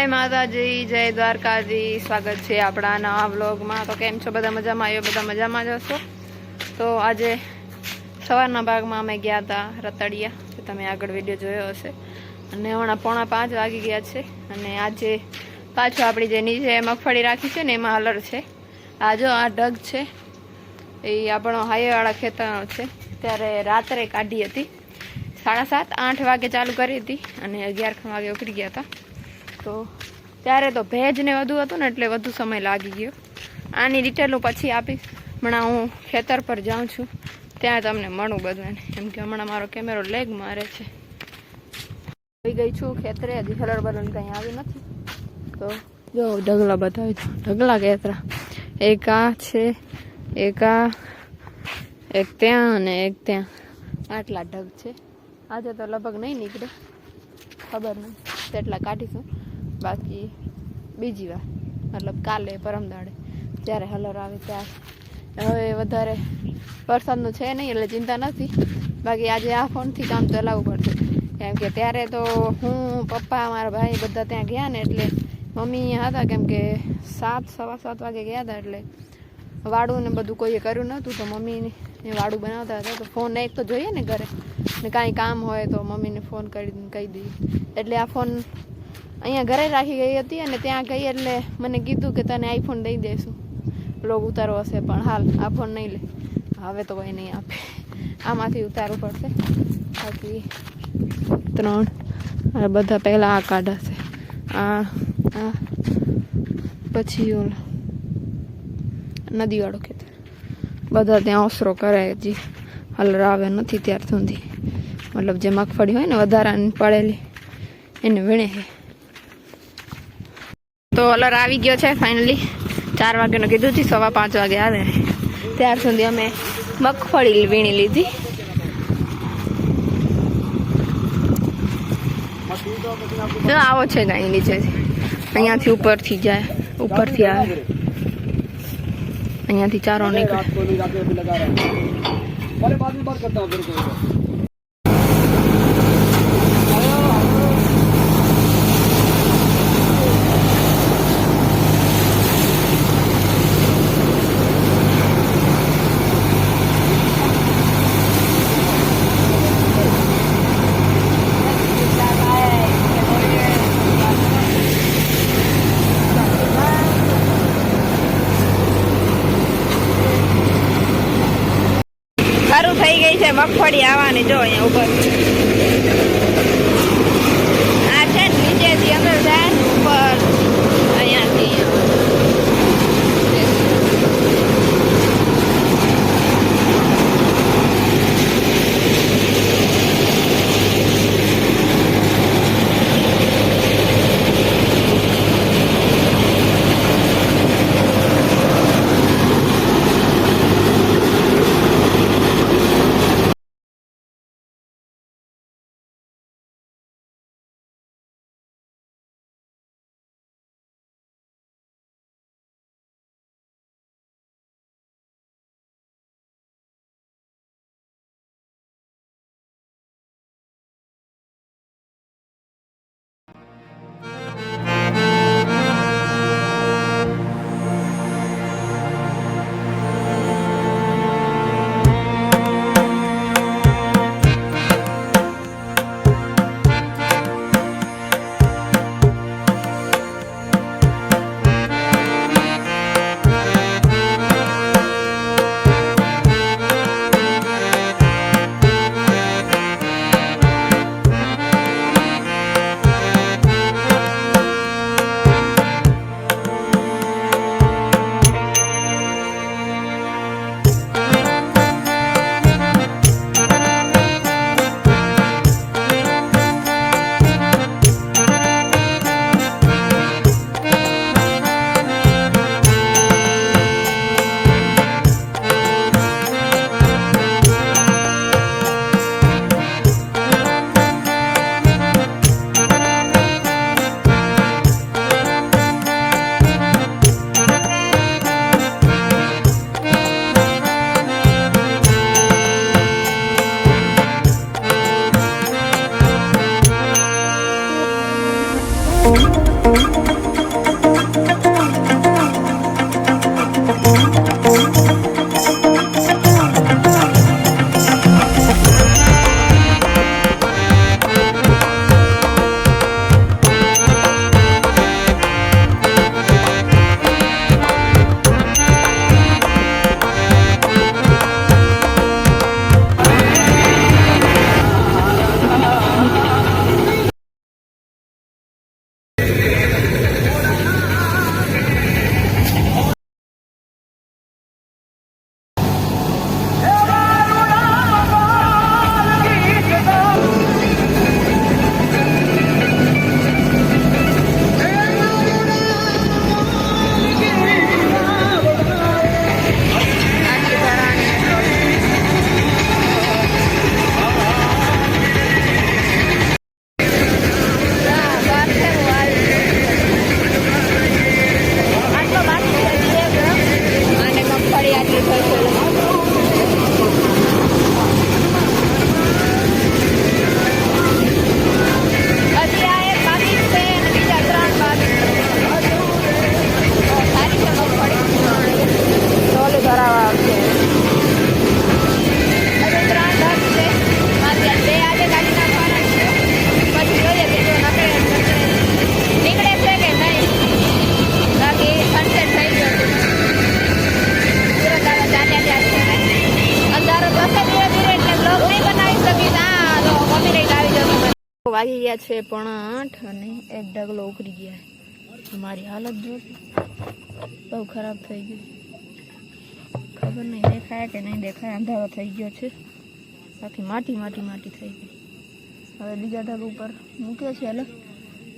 જય માતાજી, જય દ્વારકાજી. સ્વાગત છે આપણા નવા વ્લોગમાં. તો કેમ છો બધા? મજામાં? આવ્યો બધા મજામાં જ હશો. તો આજે સવારના ભાગમાં અમે ગયા હતા રતડિયા, જે તમે આગળ વિડીયો જોયો હશે. અને હમણાં 4:45 વાગી ગયા છે. અને આજે પાછું આપણી જે નીચે મગફળી રાખી છે ને એમાં હલર છે. આ જો આ ઢગ છે એ આપણો હાઈવેવાળા ખેતરનો છે. ત્યારે રાત્રે કાઢી હતી, 7:30-8 વાગે ચાલુ કરી હતી અને 11 વાગે ઉકળી ગયા હતા. તો ત્યારે તો ભેજ ને વધુ હતું ને એટલે વધુ સમય લાગી ગયો. આની ડિટેલ હું પછી આપીશ. હમણાં હું ખેતર પર જાઉં છું, ત્યાં તમને મળું બધું. એમ કે હમણાં મારો કેમેરો લેગ મારે છે. આવી ગઈ છું ખેતરે, હજી હલર બલન કંઈ આવી નથી. તો જો ઢગલા બતાવી દો, ઢગલા ખેતરા. એક આ છે, એક આ, એક ત્યાં અને એક ત્યાં. આટલા ઢગ છે. આજે તો લગભગ નહીં નીકળે, ખબર નહીં, તેટલા કાઢીશું. બાકી બીજી વાર, મતલબ કાલે પરમદાડે જ્યારે હલર આવે ત્યારે. હવે વધારે વરસાદનું છે નહીં એટલે ચિંતા નથી. બાકી આજે આ ફોનથી કામ ચલાવવું પડશે. કેમ કે ત્યારે તો હું, પપ્પા, મારા ભાઈ બધા ત્યાં ગયા ને એટલે મમ્મી અહીંયા હતા. કેમ કે 7-7 વાગે ગયા હતા એટલે વાડું ને બધું કોઈએ કર્યું નહોતું. તો મમ્મીને વાડું બનાવતા હતા. તો ફોન એક તો જોઈએ ને ઘરે, ને કાંઈ કામ હોય તો મમ્મીને ફોન કરીને કહી દઈએ. એટલે આ ફોન અહીંયા ઘરે રાખી ગઈ હતી. અને ત્યાં ગઈ એટલે મને કીધું કે તને આઈફોન દઈ દઈશું, બ્લોગ ઉતારવો હશે. પણ હાલ આ ફોન નહીં લે, હવે તો કોઈ નહીં આપે. આમાંથી ઉતારવું પડશે. બાકી 3 બધા પહેલાં આ કાઢાશે, આ પછી ઓલો નદીવાળો ખેતર. બધા ત્યાં ઓસરો કરે, હજી હલર આવે નથી ત્યાર સુધી. મતલબ જે મગફળી હોય ને વધારાની પડેલી એને વીણે છે. તો હલર આવી ગયો છે ફાઇનલી. 4 વાગ્યાનું કીધું હતી, 5:15 વાગે આવે. ત્યાર સુધી અમે મગફળી વીણી લીધી. આવો છે ગાય નીચેથી, અહીંયાથી ઉપરથી જાય, ઉપરથી આવે, અહીંયાથી ચારો નીકળે. સારું થઈ ગઈ છે મગફળી આવવાની. જો અહીંયા ઉપર વાગી ગયા છે 8:30 અને એક ઢગલો ઉખડી ગયા. મારી હાલત જો બહુ ખરાબ થઈ ગઈ. ખબર નહીં દેખાય કે નહીં દેખાય, અંધારો થઈ ગયો છે. બાકી માટી માટી માટી થઈ ગઈ. હવે બીજા ઢગ ઉપર મૂક્યો છે, એટલે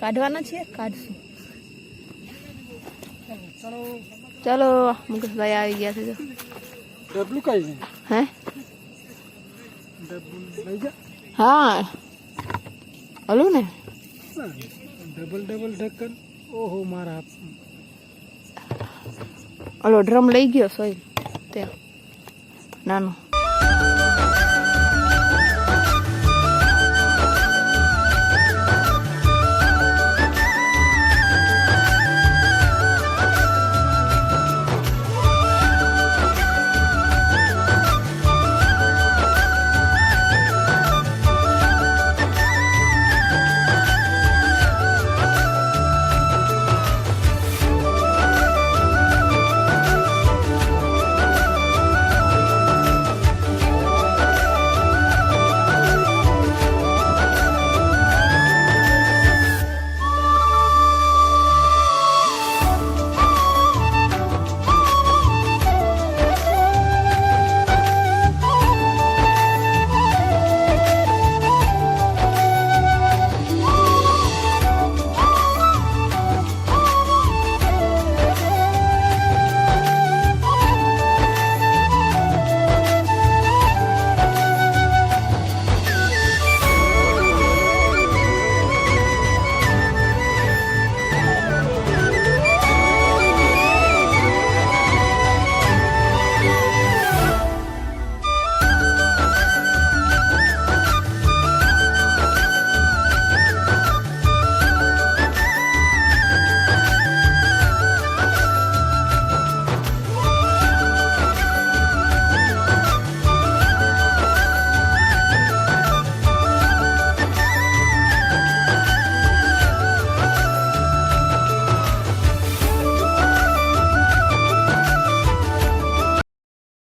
કાઢવાના છે, કાઢશું. ચલો મુકેશભાઈ આવી ગયા છે. ડબલું કઈ છે? હે ડબલું લઈ જા. હા હલું ને ડબલ ડબલ ઢક્કન. ઓહો મારા ઓલો ડ્રમ લઈ ગયો સોય તે નાનો.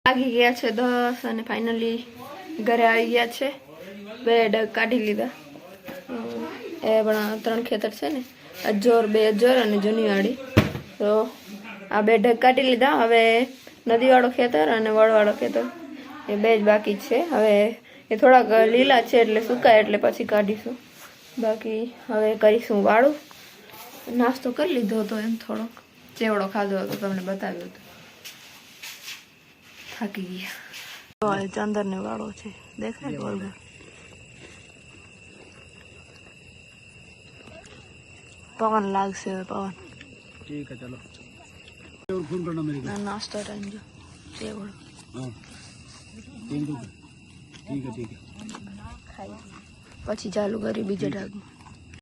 લાગી ગયા છે 10 અને ફાઇનલી ઘરે આવી ગયા છે. 2 ડગ કાઢી લીધા. એ પણ 3 ખેતર છે ને, અજોર 2 અજોર અને જૂનીવાડી. તો આ 2 ડગ કાઢી લીધા. હવે નદીવાળો ખેતર અને વળવાળો ખેતર એ 2 જ બાકી છે. હવે એ થોડાક લીલા છે એટલે સુકાય એટલે પછી કાઢીશું. બાકી હવે કરીશું વાળું. નાસ્તો કરી લીધો હતો, એમ થોડોક ચેવડો ખાધો હતો, તમને બતાવ્યો હતો. થાકી ગયા. ચંદર ને વાળો છે, દેખાય ગોળ ગોળ. પવન લાગશે, પવન. ठीक है चलो और फोन करना मेरे को. नाश्ता टाइम जो चेवड़. हां ठीक है ठीक है. પછી ચાલુ કરી બીજા ઢાગમાં.